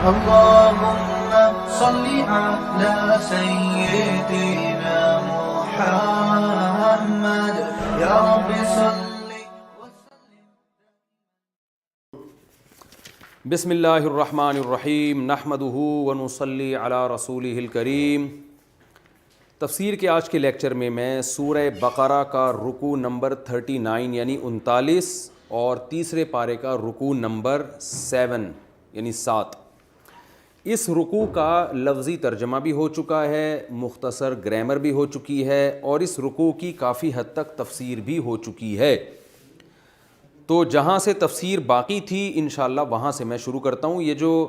اللهم صل على سيدنا محمد يا رب صل وسلم. بسم اللہ الرحمن الرحیم نحمدہ ونصلی علی رسولہ الکریم. تفسیر کے آج کے لیکچر میں سورہ بقرہ کا رکوع نمبر 39 یعنی 39 اور تیسرے پارے کا رکوع نمبر 7 یعنی 7. اس رکوع کا لفظی ترجمہ بھی ہو چکا ہے, مختصر گرامر بھی ہو چکی ہے, اور اس رکوع کی کافی حد تک تفسیر بھی ہو چکی ہے. تو جہاں سے تفسیر باقی تھی انشاءاللہ وہاں سے میں شروع کرتا ہوں. یہ جو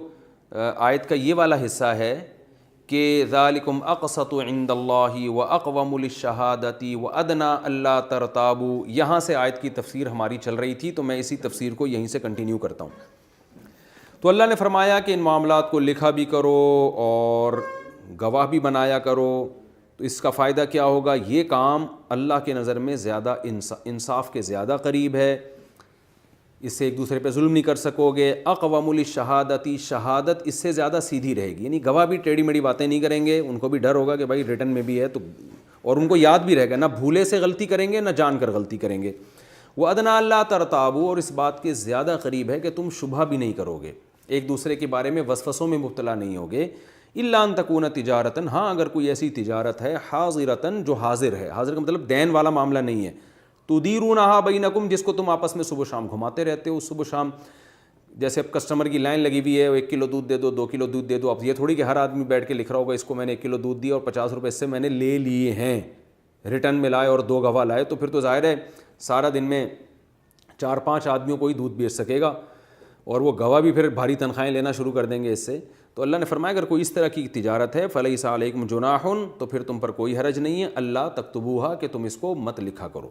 آیت کا یہ والا حصہ ہے کہ ذالکم اقسط عند اللہ واقوم للشہادۃ وادنی الا ترتابوا, یہاں سے آیت کی تفسیر ہماری چل رہی تھی, تو میں اسی تفسیر کو یہیں سے کنٹینیو کرتا ہوں. تو اللہ نے فرمایا کہ ان معاملات کو لکھا بھی کرو اور گواہ بھی بنایا کرو. تو اس کا فائدہ کیا ہوگا؟ یہ کام اللہ کے نظر میں زیادہ انصاف کے زیادہ قریب ہے, اس سے ایک دوسرے پہ ظلم نہیں کر سکو گے. اقوم للشہادتی, شہادت اس سے زیادہ سیدھی رہے گی, یعنی گواہ بھی ٹیڑھی میڑھی باتیں نہیں کریں گے, ان کو بھی ڈر ہوگا کہ بھائی ریٹن میں بھی ہے تو, اور ان کو یاد بھی رہے گا, نہ بھولے سے غلطی کریں گے نہ جان کر غلطی کریں گے. وَأَدْنَىٰ أَلَّا تَرْتَابُوا, اور اس بات کے زیادہ قریب ہے کہ تم شبہ بھی نہیں کرو گے, ایک دوسرے کے بارے میں وسوسوں میں مبتلا نہیں ہوگے. إِلَّا أَن تَكُونَ تِجَارَةً, ہاں اگر کوئی ایسی تجارت ہے حاضرةً جو حاضر ہے, حاضر کا مطلب دین والا معاملہ نہیں ہے, تُدِيرُونَهَا بَيْنَكُمْ, جس کو تم آپس میں صبح شام گھماتے رہتے ہو. صبح شام جیسے اب کسٹمر کی لائن لگی ہوئی ہے, 1 کلو دودھ دے دو, 2 کلو دودھ دے دو. اب یہ تھوڑی کہ ہر آدمی بیٹھ کے لکھ رہا ہوگا اس کو میں نے 1 کلو دودھ دیا اور 50 روپے اس سے میں نے لے لیے ہیں, ریٹرن میں لائے اور 2 گواہ لائے, تو پھر تو ظاہر ہے سارا دن میں 4-5 آدمیوں کو ہی دودھ بیچ سکے گا, اور وہ گواہ بھی پھر بھاری تنخواہیں لینا شروع کر دیں گے اس سے. تو اللہ نے فرمایا اگر کوئی اس طرح کی تجارت ہے فَلَيْسَ عَلَيْكُمْ جُنَاحٌ, تو پھر تم پر کوئی حرج نہیں ہے, اللہ تکتبوها, کہ تم اس کو مت لکھا کرو.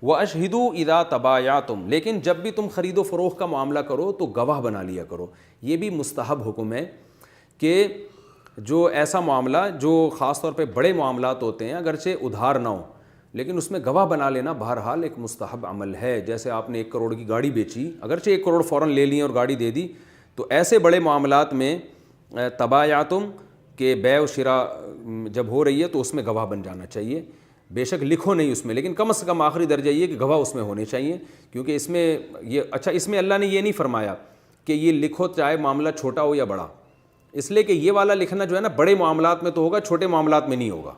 وَأَشْهِدُوا إِذَا تَبَايَعْتُمْ, لیکن جب بھی تم خرید و فروخت کا معاملہ کرو تو گواہ بنا لیا کرو. یہ بھی مستحب حکم ہے کہ جو ایسا معاملہ جو خاص طور پہ بڑے معاملات ہوتے ہیں اگرچہ ادھار نہ ہو لیکن اس میں گواہ بنا لینا بہرحال ایک مستحب عمل ہے. جیسے آپ نے 1 کروڑ کی گاڑی بیچی, اگرچہ 1 کروڑ فوراً لے لی اور گاڑی دے دی, تو ایسے بڑے معاملات میں تبایعتم کہ بیع و شراء جب ہو رہی ہے تو اس میں گواہ بن جانا چاہیے. بے شک لکھو نہیں اس میں, لیکن کم از کم آخری درجہ یہ کہ گواہ اس میں ہونے چاہیے, کیونکہ اس میں یہ اچھا اس میں اللہ نے یہ نہیں فرمایا کہ یہ لکھو چاہے معاملہ چھوٹا ہو یا بڑا, اس لیے کہ یہ والا لکھنا جو ہے نا بڑے معاملات میں تو ہوگا, چھوٹے معاملات میں نہیں ہوگا.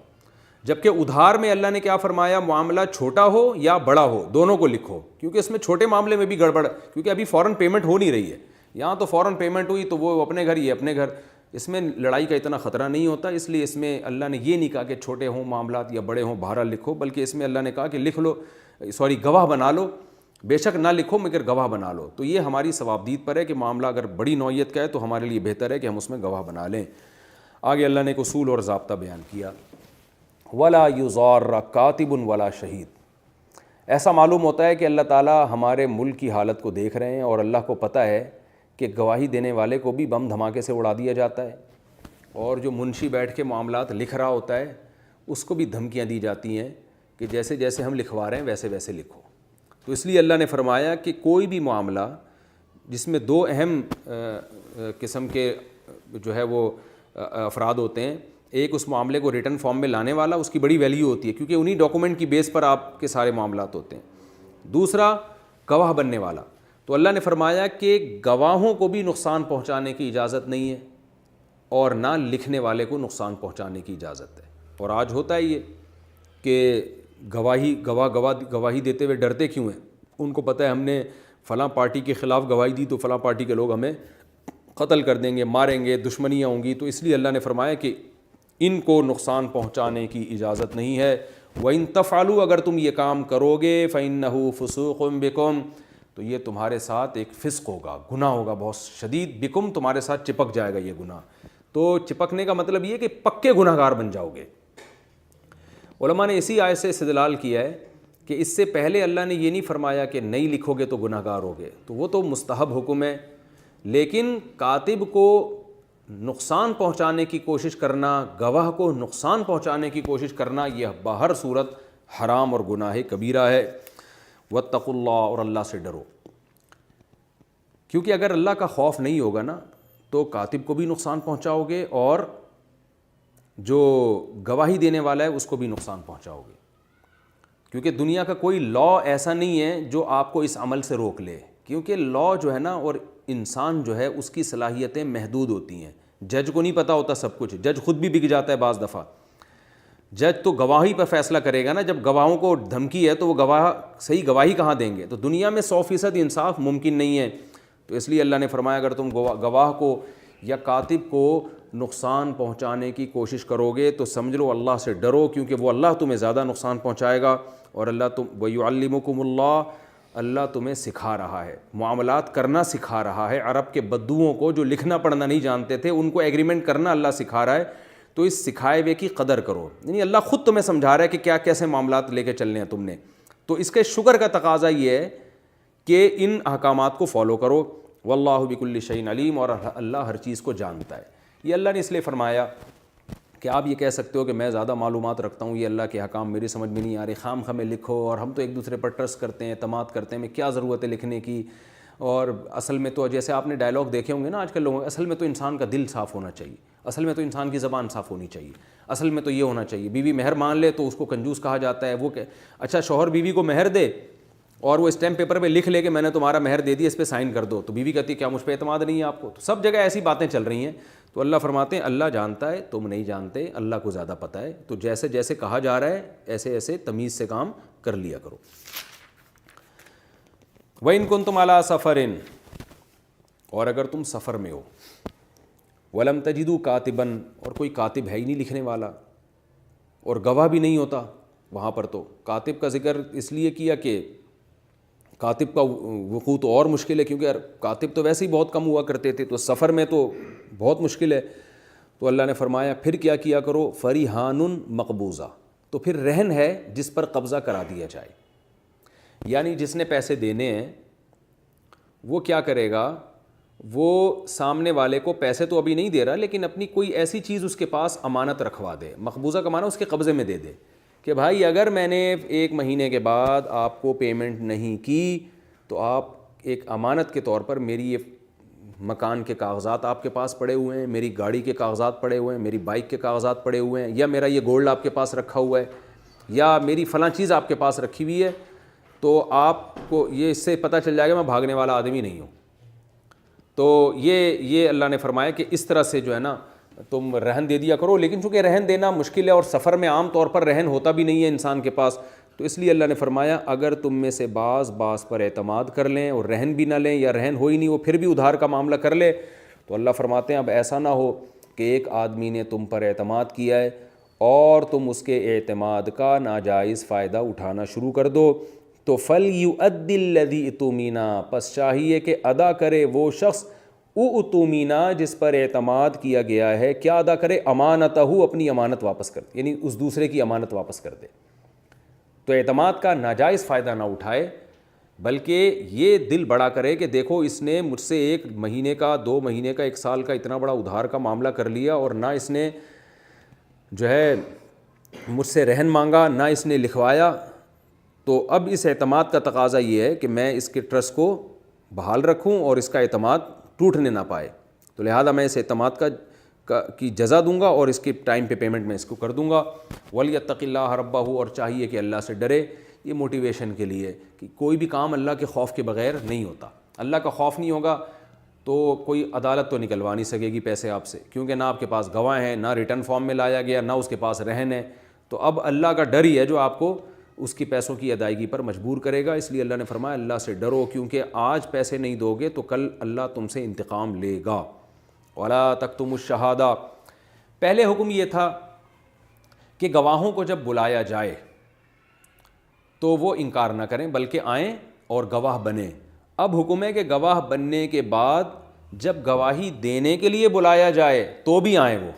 جبکہ ادھار میں اللہ نے کیا فرمایا, معاملہ چھوٹا ہو یا بڑا ہو دونوں کو لکھو, کیونکہ اس میں چھوٹے معاملے میں بھی گڑبڑ, کیونکہ ابھی فوراً پیمنٹ ہو نہیں رہی ہے, یہاں تو فوراً پیمنٹ ہوئی تو وہ اپنے گھر یہ اپنے گھر, اس میں لڑائی کا اتنا خطرہ نہیں ہوتا. اس لیے اس میں اللہ نے یہ نہیں کہا کہ چھوٹے ہوں معاملات یا بڑے ہوں بہرحال لکھو, بلکہ اس میں اللہ نے کہا کہ لکھ لو, گواہ بنا لو, بے شک نہ لکھو مگر گواہ بنا لو. تو یہ ہماری ثوابدید پر ہے کہ معاملہ اگر بڑی نوعیت کا ہے تو ہمارے لیے بہتر ہے کہ ہم اس میں گواہ بنا لیں. آگے اللہ نے ایک اصول اور ضابطہ بیان کیا, وَلَا يُضَارَّ كَاتِبٌ وَلَا شَهِيدٌ. ایسا معلوم ہوتا ہے کہ اللہ تعالیٰ ہمارے ملک کی حالت کو دیکھ رہے ہیں اور اللہ کو پتہ ہے کہ گواہی دینے والے کو بھی بم دھماکے سے اڑا دیا جاتا ہے, اور جو منشی بیٹھ کے معاملات لکھ رہا ہوتا ہے اس کو بھی دھمکیاں دی جاتی ہیں کہ جیسے جیسے ہم لکھوا رہے ہیں ویسے ویسے لکھو. تو اس لیے اللہ نے فرمایا کہ کوئی بھی معاملہ جس میں 2 اہم قسم کے جو ہے وہ افراد ہوتے ہیں, ایک اس معاملے کو ریٹن فارم میں لانے والا, اس کی بڑی ویلیو ہوتی ہے کیونکہ انہی ڈاکومنٹ کی بیس پر آپ کے سارے معاملات ہوتے ہیں. دوسرا گواہ بننے والا. تو اللہ نے فرمایا کہ گواہوں کو بھی نقصان پہنچانے کی اجازت نہیں ہے اور نہ لکھنے والے کو نقصان پہنچانے کی اجازت ہے. اور آج ہوتا ہے یہ کہ گواہی دیتے ہوئے ڈرتے کیوں ہیں, ان کو پتہ ہے ہم نے فلاں پارٹی کے خلاف گواہی دی تو فلاں پارٹی کے لوگ ہمیں قتل کر دیں گے, ماریں گے, دشمنیاں ہوں گی. تو اس لیے اللہ نے فرمایا کہ ان کو نقصان پہنچانے کی اجازت نہیں ہے. وَإِن تَفْعَلُوا, اگر تم یہ کام کرو گے فَإِنَّهُ فُسُوقٌ بِكُمْ, تو یہ تمہارے ساتھ ایک فسق ہوگا, گناہ ہوگا بہت شدید. بکم, تمہارے ساتھ چپک جائے گا یہ گناہ. تو چپکنے کا مطلب یہ کہ پکے گناہ گار بن جاؤ گے. علماء نے اسی آیت سے استدلال کیا ہے کہ اس سے پہلے اللہ نے یہ نہیں فرمایا کہ نہیں لکھو گے تو گناہ گار ہوگے, تو وہ تو مستحب حکم ہے, لیکن کاتب کو نقصان پہنچانے کی کوشش کرنا, گواہ کو نقصان پہنچانے کی کوشش کرنا, یہ بہر صورت حرام اور گناہ کبیرہ ہے. واتقوا اللہ, اور اللہ سے ڈرو, کیونکہ اگر اللہ کا خوف نہیں ہوگا نا تو کاتب کو بھی نقصان پہنچاؤ گے اور جو گواہی دینے والا ہے اس کو بھی نقصان پہنچاؤ گے، کیونکہ دنیا کا کوئی لا ایسا نہیں ہے جو آپ کو اس عمل سے روک لے، کیونکہ لا جو ہے نا اور انسان جو ہے اس کی صلاحیتیں محدود ہوتی ہیں. جج کو نہیں پتہ ہوتا سب کچھ، جج خود بھی بک جاتا ہے بعض دفعہ. جج تو گواہی پر فیصلہ کرے گا نا، جب گواہوں کو دھمکی ہے تو وہ گواہ صحیح گواہی کہاں دیں گے؟ تو دنیا میں 100% انصاف ممکن نہیں ہے. تو اس لیے اللہ نے فرمایا اگر تم گواہ کو یا کاتب کو نقصان پہنچانے کی کوشش کرو گے تو سمجھ لو اللہ سے ڈرو، کیونکہ وہ اللہ تمہیں زیادہ نقصان پہنچائے گا. اور وَيُعَلِّمُكُمُ اللَّهُ، اللہ تمہیں سکھا رہا ہے، معاملات کرنا سکھا رہا ہے. عرب کے بدوؤں کو جو لکھنا پڑھنا نہیں جانتے تھے ان کو ایگریمنٹ کرنا اللہ سکھا رہا ہے. تو اس سکھائے ہوئے کی قدر کرو، یعنی اللہ خود تمہیں سمجھا رہا ہے کہ کیا کیسے معاملات لے کے چلنے ہیں تم نے. تو اس کے شکر کا تقاضا یہ ہے کہ ان احکامات کو فالو کرو. واللہ بکل شیء علیم، اور اللہ ہر چیز کو جانتا ہے. یہ اللہ نے اس لیے فرمایا کہ آپ یہ کہہ سکتے ہو کہ میں زیادہ معلومات رکھتا ہوں، یہ اللہ کے احکام میری سمجھ میں نہیں آ رہے، خام خواہ میں لکھو، اور ہم تو ایک دوسرے پر ٹرسٹ کرتے ہیں، اعتماد کرتے ہیں، میں کیا ضرورت ہے لکھنے کی. اور اصل میں تو جیسے آپ نے ڈائلاگ دیکھے ہوں گے نا آج کل لوگوں، اصل میں تو انسان کا دل صاف ہونا چاہیے، اصل میں تو انسان کی زبان صاف ہونی چاہیے، اصل میں تو یہ ہونا چاہیے. بیوی مہر مان لے تو اس کو کنجوس کہا جاتا ہے. وہ کہ اچھا شوہر بیوی کو مہر دے اور وہ اسٹیمپ پیپر پہ لکھ لے کہ میں نے تمہارا مہر دے دیا، اس پہ سائن کر دو، تو بیوی کہتی ہے کیا مجھ پہ اعتماد نہیں ہے آپ کو؟ تو سب جگہ ایسی باتیں چل رہی ہیں. تو اللہ فرماتے ہیں اللہ جانتا ہے، تم نہیں جانتے، اللہ کو زیادہ پتہ ہے. تو جیسے جیسے کہا جا رہا ہے ایسے ایسے تمیز سے کام کر لیا کرو. وَإِن كُنتُمْ عَلَىٰ سَفَرٍ، اور اگر تم سفر میں ہو، وَلَمْ تَجِدُوا كَاتِبًا، اور کوئی کاتب ہے ہی نہیں لکھنے والا، اور گواہ بھی نہیں ہوتا وہاں پر. تو کاتب کا ذکر اس لیے کیا کہ کاتب کا وقوع تو اور مشکل ہے، کیونکہ کاتب تو ویسے ہی بہت کم ہوا کرتے تھے، تو سفر میں تو بہت مشکل ہے. تو اللہ نے فرمایا پھر کیا کرو، فَرِحَانٌ مَقْبُوضَةٌ، تو پھر رہن ہے جس پر قبضہ کرا دیا جائے. یعنی جس نے پیسے دینے ہیں وہ کیا کرے گا، وہ سامنے والے کو پیسے تو ابھی نہیں دے رہا لیکن اپنی کوئی ایسی چیز اس کے پاس امانت رکھوا دے. مقبوضہ کا معنی اس کے قبضے میں دے دے کہ بھائی اگر میں نے 1 مہینے کے بعد آپ کو پیمنٹ نہیں کی تو آپ ایک امانت کے طور پر میری یہ مکان کے کاغذات آپ کے پاس پڑے ہوئے ہیں، میری گاڑی کے کاغذات پڑے ہوئے ہیں، میری بائک کے کاغذات پڑے ہوئے ہیں، یا میرا یہ گولڈ آپ کے پاس رکھا ہوا ہے، یا میری فلاں چیز آپ کے پاس رکھی ہوئی ہے، تو آپ کو یہ اس سے پتہ چل جائے گا میں بھاگنے والا آدمی نہیں ہوں. تو یہ اللہ نے فرمایا کہ اس طرح سے جو ہے نا تم رہن دے دیا کرو. لیکن چونکہ رہن دینا مشکل ہے اور سفر میں عام طور پر رہن ہوتا بھی نہیں ہے انسان کے پاس، تو اس لیے اللہ نے فرمایا اگر تم میں سے بعض پر اعتماد کر لیں اور رہن بھی نہ لیں، یا رہن ہو ہی نہیں وہ پھر بھی ادھار کا معاملہ کر لے، تو اللہ فرماتے ہیں اب ایسا نہ ہو کہ ایک آدمی نے تم پر اعتماد کیا ہے اور تم اس کے اعتماد کا ناجائز فائدہ اٹھانا شروع کر دو. تو فَلْيُؤَدِّ الَّذِي اؤْتُمِنَ، پس چاہیے کہ ادا کرے وہ شخص اؤْتُمِنَ جس پر اعتماد کیا گیا ہے، کیا ادا کرے، امانتہ، اپنی امانت واپس کر دے، یعنی اس دوسرے کی امانت واپس کر دے. تو اعتماد کا ناجائز فائدہ نہ اٹھائے، بلکہ یہ دل بڑا کرے کہ دیکھو اس نے مجھ سے 1 مہینے کا، 2 مہینے کا، 1 سال کا اتنا بڑا ادھار کا معاملہ کر لیا، اور نہ اس نے جو ہے مجھ سے رہن مانگا، نہ اس نے لکھوایا. تو اب اس اعتماد کا تقاضا یہ ہے کہ میں اس کے ٹرسٹ کو بحال رکھوں اور اس کا اعتماد ٹوٹنے نہ پائے. تو لہذا میں اس اعتماد کی جزا دوں گا اور اس کی ٹائم پہ پیمنٹ میں اس کو کر دوں گا. وَلْيَتَّقِ اللَّهَ رَبَّهُ، اور چاہیے کہ اللہ سے ڈرے. یہ موٹیویشن کے لیے کہ کوئی بھی کام اللہ کے خوف کے بغیر نہیں ہوتا. اللہ کا خوف نہیں ہوگا تو کوئی عدالت تو نکلوا نہیں سکے گی پیسے آپ سے، کیونکہ نہ آپ کے پاس گواہ ہیں، نہ ریٹرن فارم میں لایا گیا، نہ اس کے پاس رہن ہے. تو اب اللہ کا ڈر ہی ہے جو آپ کو اس کی پیسوں کی ادائیگی پر مجبور کرے گا. اس لیے اللہ نے فرمایا اللہ سے ڈرو، کیونکہ آج پیسے نہیں دو گے تو کل اللہ تم سے انتقام لے گا. وَلَا تَكْتُمُوا الشَّهَادَةَ، پہلے حکم یہ تھا کہ گواہوں کو جب بلایا جائے تو وہ انکار نہ کریں بلکہ آئیں اور گواہ بنیں. اب حکم ہے کہ گواہ بننے کے بعد جب گواہی دینے کے لیے بلایا جائے تو بھی آئیں وہ.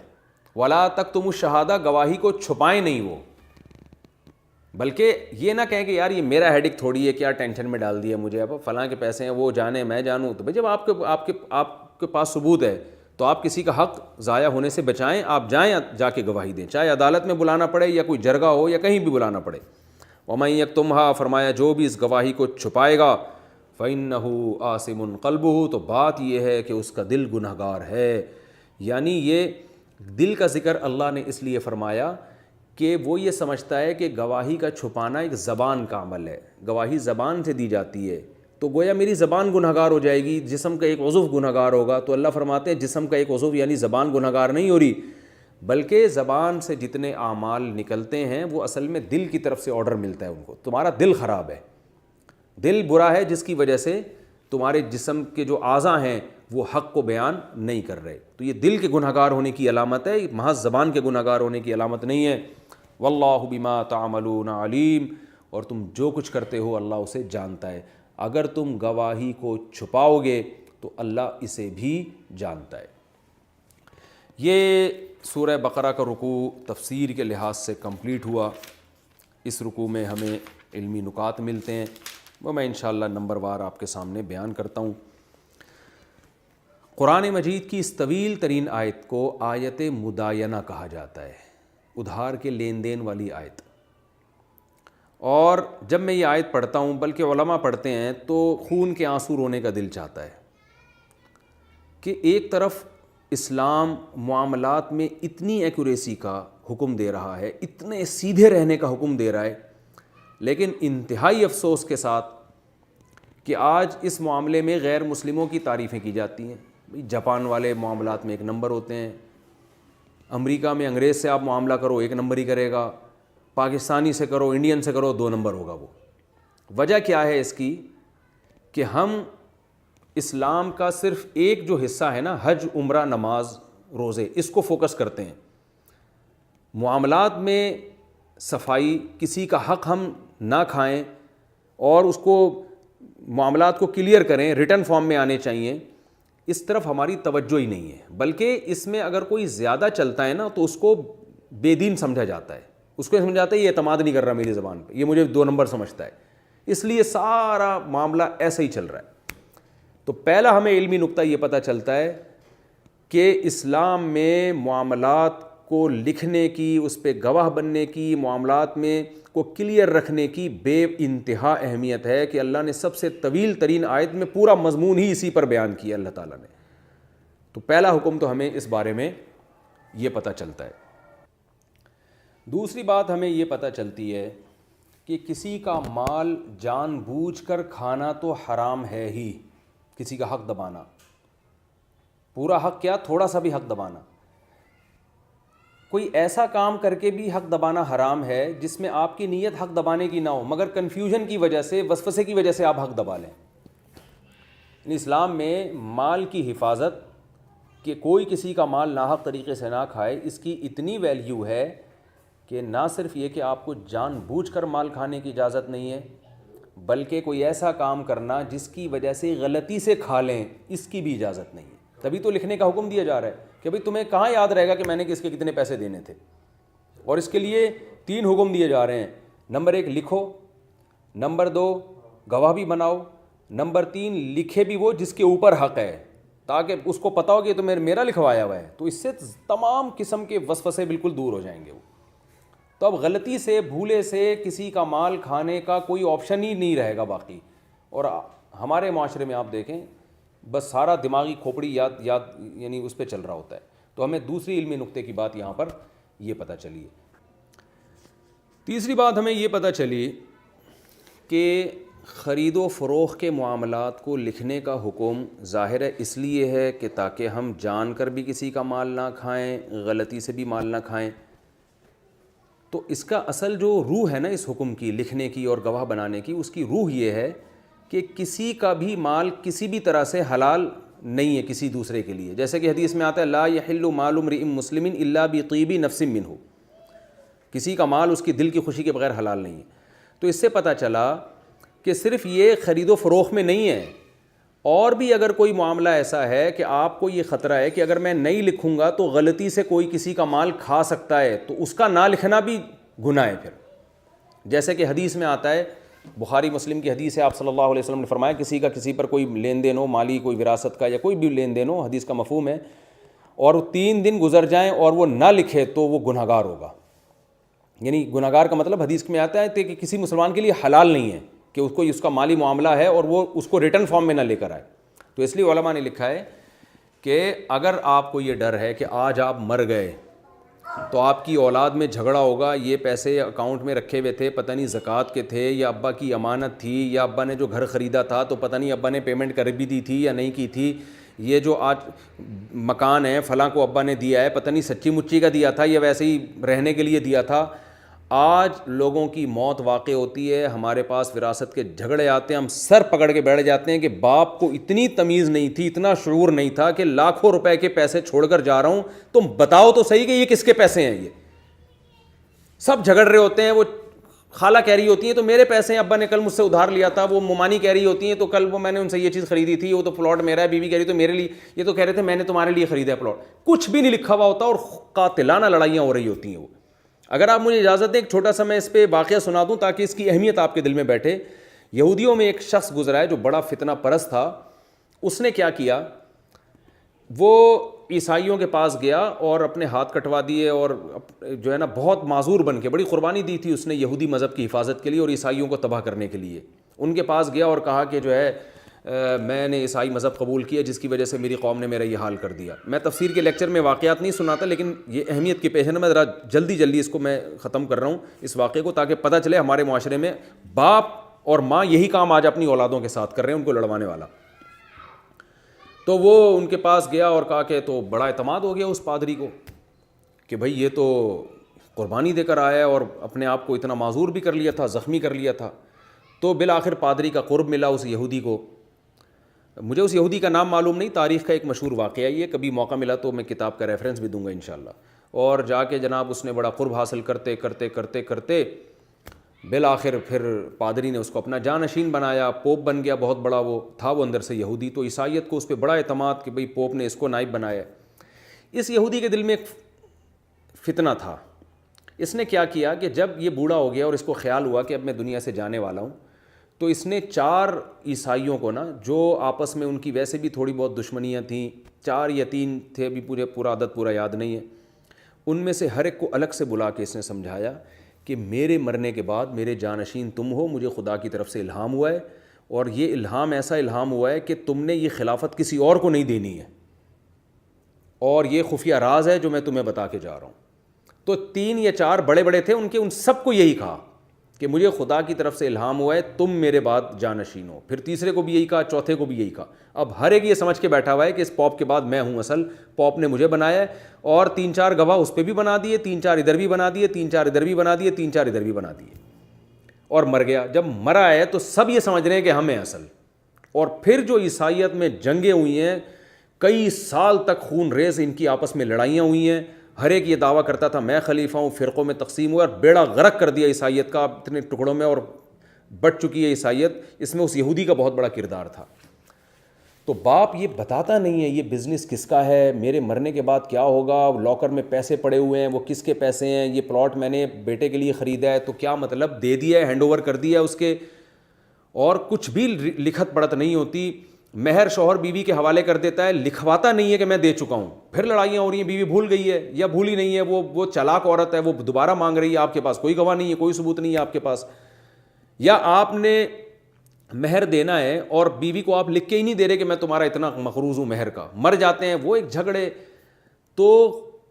وَلَا تَكْتُمُوا الشَّهَادَةَ، گواہی کو چھپائیں نہیں وہ، بلکہ یہ نہ کہیں کہ یار یہ میرا ہیڈک تھوڑی ہے، کیا ٹینشن میں ڈال دیا مجھے، اب فلاں کے پیسے ہیں وہ جانے میں جانوں. تو بھائی جب آپ کے پاس ثبوت ہے تو آپ کسی کا حق ضائع ہونے سے بچائیں، آپ جائیں جا کے گواہی دیں، چاہے عدالت میں بلانا پڑے یا کوئی جرگہ ہو یا کہیں بھی بلانا پڑے. وَمَن يَكْتُمْهَا، فرمایا جو بھی اس گواہی کو چھپائے گا، فَإِنَّهُ آسِمٌ قَلْبُهُ، تو بات یہ ہے کہ اس کا دل گنہگار ہے. یعنی یہ دل کا ذکر اللہ نے اس لیے فرمایا کہ وہ یہ سمجھتا ہے کہ گواہی کا چھپانا ایک زبان کا عمل ہے، گواہی زبان سے دی جاتی ہے، تو گویا میری زبان گنہگار ہو جائے گی، جسم کا ایک عضو گنہگار ہوگا. تو اللہ فرماتے ہیں جسم کا ایک عضو یعنی زبان گنہگار نہیں ہو رہی، بلکہ زبان سے جتنے اعمال نکلتے ہیں وہ اصل میں دل کی طرف سے آرڈر ملتا ہے ان کو. تمہارا دل خراب ہے، دل برا ہے، جس کی وجہ سے تمہارے جسم کے جو اعضاء ہیں وہ حق کو بیان نہیں کر رہے. تو یہ دل کے گنہگار ہونے کی علامت ہے، محض زبان کے گنہگار ہونے کی علامت نہیں ہے. واللہ بما تعملون علیم، اور تم جو کچھ کرتے ہو اللہ اسے جانتا ہے. اگر تم گواہی کو چھپاؤ گے تو اللہ اسے بھی جانتا ہے. یہ سورہ بقرہ کا رکوع تفسیر کے لحاظ سے کمپلیٹ ہوا. اس رکوع میں ہمیں علمی نکات ملتے ہیں، وہ میں انشاءاللہ نمبر وار آپ کے سامنے بیان کرتا ہوں. قرآن مجید کی اس طویل ترین آیت کو آیت مداینہ کہا جاتا ہے، ادھار کے لین دین والی آیت. اور جب میں یہ آیت پڑھتا ہوں، بلکہ علماء پڑھتے ہیں، تو خون کے آنسو رونے کا دل چاہتا ہے کہ ایک طرف اسلام معاملات میں اتنی ایکوریسی کا حکم دے رہا ہے، اتنے سیدھے رہنے کا حکم دے رہا ہے، لیکن انتہائی افسوس کے ساتھ کہ آج اس معاملے میں غیر مسلموں کی تعریفیں کی جاتی ہیں. جاپان والے معاملات میں ایک نمبر ہوتے ہیں، امریکہ میں انگریز سے آپ معاملہ کرو ایک نمبر ہی کرے گا، پاکستانی سے کرو، انڈین سے کرو، 2 نمبر ہوگا. وہ وجہ کیا ہے اس کی کہ ہم اسلام کا صرف ایک جو حصہ ہے نا، حج، عمرہ، نماز، روزے، اس کو فوکس کرتے ہیں. معاملات میں صفائی، کسی کا حق ہم نہ کھائیں اور اس کو معاملات کو کلیئر کریں، ریٹن فارم میں آنے چاہیے، اس طرف ہماری توجہ ہی نہیں ہے. بلکہ اس میں اگر کوئی زیادہ چلتا ہے نا تو اس کو بے دین سمجھا جاتا ہے، اس کو سمجھا جاتا ہے یہ اعتماد نہیں کر رہا میری زبان پہ، یہ مجھے 2 نمبر سمجھتا ہے، اس لیے سارا معاملہ ایسا ہی چل رہا ہے. تو پہلا ہمیں علمی نقطہ یہ پتہ چلتا ہے کہ اسلام میں معاملات کو لکھنے کی، اس پہ گواہ بننے کی، معاملات میں کو کلیئر رکھنے کی بے انتہا اہمیت ہے کہ اللہ نے سب سے طویل ترین آیت میں پورا مضمون ہی اسی پر بیان کیا اللہ تعالیٰ نے. تو پہلا حکم تو ہمیں اس بارے میں یہ پتہ چلتا ہے. دوسری بات ہمیں یہ پتہ چلتی ہے کہ کسی کا مال جان بوجھ کر کھانا تو حرام ہے ہی. کسی کا حق دبانا، پورا حق کیا، تھوڑا سا بھی حق دبانا. کوئی ایسا کام کر کے بھی حق دبانا حرام ہے جس میں آپ کی نیت حق دبانے کی نہ ہو، مگر کنفیوژن کی وجہ سے، وسوسے کی وجہ سے آپ حق دبا لیں. اسلام میں مال کی حفاظت، کہ کوئی کسی کا مال ناحق طریقے سے نہ کھائے، اس کی اتنی ویلیو ہے کہ نہ صرف یہ کہ آپ کو جان بوجھ کر مال کھانے کی اجازت نہیں ہے، بلکہ کوئی ایسا کام کرنا جس کی وجہ سے غلطی سے کھا لیں، اس کی بھی اجازت نہیں ہے. تبھی تو لکھنے کا حکم دیا جا رہا ہے کہ بھئی تمہیں کہاں یاد رہے گا کہ میں نے کس کے کتنے پیسے دینے تھے. اور اس کے لیے 3 حکم دیے جا رہے ہیں. نمبر 1 لکھو، نمبر 2 گواہ بھی بناؤ، نمبر 3 لکھے بھی وہ جس کے اوپر حق ہے، تاکہ اس کو پتہ ہو کہ تو میرا لکھوایا ہوا ہے. تو اس سے تمام قسم کے وسوسے بالکل دور ہو جائیں گے. وہ تو اب غلطی سے، بھولے سے کسی کا مال کھانے کا کوئی آپشن ہی نہیں رہے گا باقی. اور ہمارے معاشرے میں آپ دیکھیں بس سارا دماغی کھوپڑی یاد یعنی اس پہ چل رہا ہوتا ہے. تو ہمیں دوسری علمی نقطے کی بات یہاں پر یہ پتہ چلی. تیسری بات ہمیں یہ پتہ چلی کہ خرید و فروخت کے معاملات کو لکھنے کا حکم ظاہر ہے اس لیے ہے کہ تاکہ ہم جان کر بھی کسی کا مال نہ کھائیں، غلطی سے بھی مال نہ کھائیں. تو اس کا اصل جو روح ہے نا اس حکم کی، لکھنے کی اور گواہ بنانے کی، اس کی روح یہ ہے کہ کسی کا بھی مال کسی بھی طرح سے حلال نہیں ہے کسی دوسرے کے لیے. جیسے کہ حدیث میں آتا ہے لا یحل مال امرئ مسلم الا بطیب نفس منہ، کسی کا مال اس کی دل کی خوشی کے بغیر حلال نہیں ہے. تو اس سے پتہ چلا کہ صرف یہ خرید و فروخت میں نہیں ہے، اور بھی اگر کوئی معاملہ ایسا ہے کہ آپ کو یہ خطرہ ہے کہ اگر میں نہیں لکھوں گا تو غلطی سے کوئی کسی کا مال کھا سکتا ہے، تو اس کا نہ لکھنا بھی گناہ ہے پھر. جیسے کہ حدیث میں آتا ہے، بخاری مسلم کی حدیث ہے، آپ صلی اللہ علیہ وسلم نے فرمایا کسی کا کسی پر کوئی لین دین ہو، مالی کوئی وراثت کا یا کوئی بھی لین دین ہو، حدیث کا مفہوم ہے، اور 3 دن گزر جائیں اور وہ نہ لکھے تو وہ گناہ گار ہوگا. یعنی گناہ گار کا مطلب حدیث میں آتا ہے کہ کسی مسلمان کے لیے حلال نہیں ہے کہ اس کا مالی معاملہ ہے اور وہ اس کو ریٹرن فارم میں نہ لے کر آئے. تو اس لیے علماء نے لکھا ہے کہ اگر آپ کو یہ ڈر ہے کہ آج آپ مر گئے تو آپ کی اولاد میں جھگڑا ہوگا, یہ پیسے اکاؤنٹ میں رکھے ہوئے تھے, پتہ نہیں زکوٰۃ کے تھے یا ابا کی امانت تھی, یا ابا نے جو گھر خریدا تھا تو پتہ نہیں ابا نے پیمنٹ کر بھی دی تھی یا نہیں کی تھی, یہ جو آج مکان ہے فلاں کو ابا نے دیا ہے, پتہ نہیں سچی مچی کا دیا تھا یا ویسے ہی رہنے کے لیے دیا تھا. آج لوگوں کی موت واقع ہوتی ہے, ہمارے پاس وراثت کے جھگڑے آتے ہیں, ہم سر پکڑ کے بیٹھ جاتے ہیں کہ باپ کو اتنی تمیز نہیں تھی, اتنا شعور نہیں تھا کہ لاکھوں روپے کے پیسے چھوڑ کر جا رہا ہوں, تم بتاؤ تو صحیح کہ یہ کس کے پیسے ہیں. یہ سب جھگڑ رہے ہوتے ہیں. وہ خالہ کہہ رہی ہوتی ہیں تو میرے پیسے ہیں, ابا نے کل مجھ سے ادھار لیا تھا. وہ ممانی کہہ رہی ہوتی ہیں تو کل وہ میں نے ان سے یہ چیز خریدی تھی, وہ تو پلاٹ میرا ہے. بیوی کہہ رہی تو میرے لیے, یہ تو کہہ رہے تھے میں نے تمہارے لیے خریدا ہے پلاٹ. کچھ بھی نہیں لکھا ہوا ہوتا اور قاتلانہ لڑائیاں ہو رہی ہوتی ہیں. وہ اگر آپ مجھے اجازت دیں ایک چھوٹا سا میں اس پہ واقعہ سنا دوں تاکہ اس کی اہمیت آپ کے دل میں بیٹھے. یہودیوں میں ایک شخص گزرا ہے جو بڑا فتنہ پرست تھا. اس نے کیا کیا, وہ عیسائیوں کے پاس گیا اور اپنے ہاتھ کٹوا دیے اور جو ہے نا بہت معذور بن کے, بڑی قربانی دی تھی اس نے یہودی مذہب کی حفاظت کے لیے اور عیسائیوں کو تباہ کرنے کے لیے. ان کے پاس گیا اور کہا کہ جو ہے میں نے عیسائی مذہب قبول کیا جس کی وجہ سے میری قوم نے میرا یہ حال کر دیا. میں تفسیر کے لیکچر میں واقعات نہیں سناتا, لیکن یہ اہمیت کے پیش ہے, میں ذرا جلدی اس کو میں ختم کر رہا ہوں اس واقعے کو, تاکہ پتہ چلے ہمارے معاشرے میں باپ اور ماں یہی کام آج اپنی اولادوں کے ساتھ کر رہے ہیں, ان کو لڑوانے والا. تو وہ ان کے پاس گیا اور کہا کہ تو بڑا اعتماد ہو گیا اس پادری کو کہ بھائی یہ تو قربانی دے کر آیا ہے اور اپنے آپ کو اتنا معذور بھی کر لیا تھا, زخمی کر لیا تھا. تو بالآخر پادری کا قرب ملا اس یہودی کو. مجھے اس یہودی کا نام معلوم نہیں, تاریخ کا ایک مشہور واقعہ یہ, کبھی موقع ملا تو میں کتاب کا ریفرنس بھی دوں گا انشاءاللہ. اور جا کے جناب اس نے بڑا قرب حاصل کرتے کرتے کرتے کرتے بالآخر پھر پادری نے اس کو اپنا جانشین بنایا, پوپ بن گیا بہت بڑا. وہ تھا وہ اندر سے یہودی, تو عیسائیت کو اس پہ بڑا اعتماد کہ بھئی پوپ نے اس کو نائب بنایا. اس یہودی کے دل میں ایک فتنہ تھا. اس نے کیا کیا کہ جب یہ بوڑھا ہو گیا اور اس کو خیال ہوا کہ اب میں دنیا سے جانے والا ہوں, تو اس نے 4 عیسائیوں کو نا, جو آپس میں ان کی ویسے بھی تھوڑی بہت دشمنیاں تھیں, 4 یا 3 تھے, ابھی پورا عدد پورا یاد نہیں ہے, ان میں سے ہر ایک کو الگ سے بلا کے اس نے سمجھایا کہ میرے مرنے کے بعد میرے جانشین تم ہو, مجھے خدا کی طرف سے الہام ہوا ہے, اور یہ الہام ایسا الہام ہوا ہے کہ تم نے یہ خلافت کسی اور کو نہیں دینی ہے, اور یہ خفیہ راز ہے جو میں تمہیں بتا کے جا رہا ہوں. تو 3 یا 4 بڑے تھے ان سب کو یہی کہا کہ مجھے خدا کی طرف سے الہام ہوا ہے, تم میرے بعد جانشین ہو. پھر تیسرے کو بھی یہی کہا, چوتھے کو بھی یہی کہا. اب ہر ایک یہ سمجھ کے بیٹھا ہوا ہے کہ اس پوپ کے بعد میں ہوں اصل, پوپ نے مجھے بنایا ہے, اور 3-4 گواہ اس پہ بھی بنا دیے, 3-4 ادھر بھی بنا دیے, 3-4 ادھر بھی بنا دیے, 3-4 ادھر بھی بنا دیے, اور مر گیا. جب مرا ہے تو سب یہ سمجھ رہے ہیں کہ ہم ہیں اصل. اور پھر جو عیسائیت میں جنگیں ہوئی ہیں, کئی سال تک خون ریز ان کی آپس میں لڑائیاں ہوئی ہیں, ہر ایک یہ دعویٰ کرتا تھا میں خلیفہ ہوں, فرقوں میں تقسیم ہوا اور بیڑا غرق کر دیا عیسائیت کا اتنے ٹکڑوں میں, اور بٹ چکی ہے عیسائیت. اس میں اس یہودی کا بہت بڑا کردار تھا. تو باپ یہ بتاتا نہیں ہے یہ بزنس کس کا ہے, میرے مرنے کے بعد کیا ہوگا, لاکر میں پیسے پڑے ہوئے ہیں, وہ کس کے پیسے ہیں, یہ پلاٹ میں نے بیٹے کے لیے خریدا ہے, تو کیا مطلب دے دیا ہے, ہینڈ اوور کر دیا ہے اس کے, اور کچھ بھی لکھت پڑھت نہیں ہوتی. مہر شوہر بیوی کے حوالے کر دیتا ہے, لکھواتا نہیں ہے کہ میں دے چکا ہوں. پھر لڑائیاں ہو رہی ہیں, بیوی بھول گئی ہے یا بھولی نہیں ہے, وہ چالاک عورت ہے, وہ دوبارہ مانگ رہی ہے, آپ کے پاس کوئی گواہ نہیں ہے, کوئی ثبوت نہیں ہے آپ کے پاس, یا آپ نے مہر دینا ہے اور بیوی کو آپ لکھ کے ہی نہیں دے رہے کہ میں تمہارا اتنا مقروض ہوں مہر کا, مر جاتے ہیں, وہ ایک جھگڑے. تو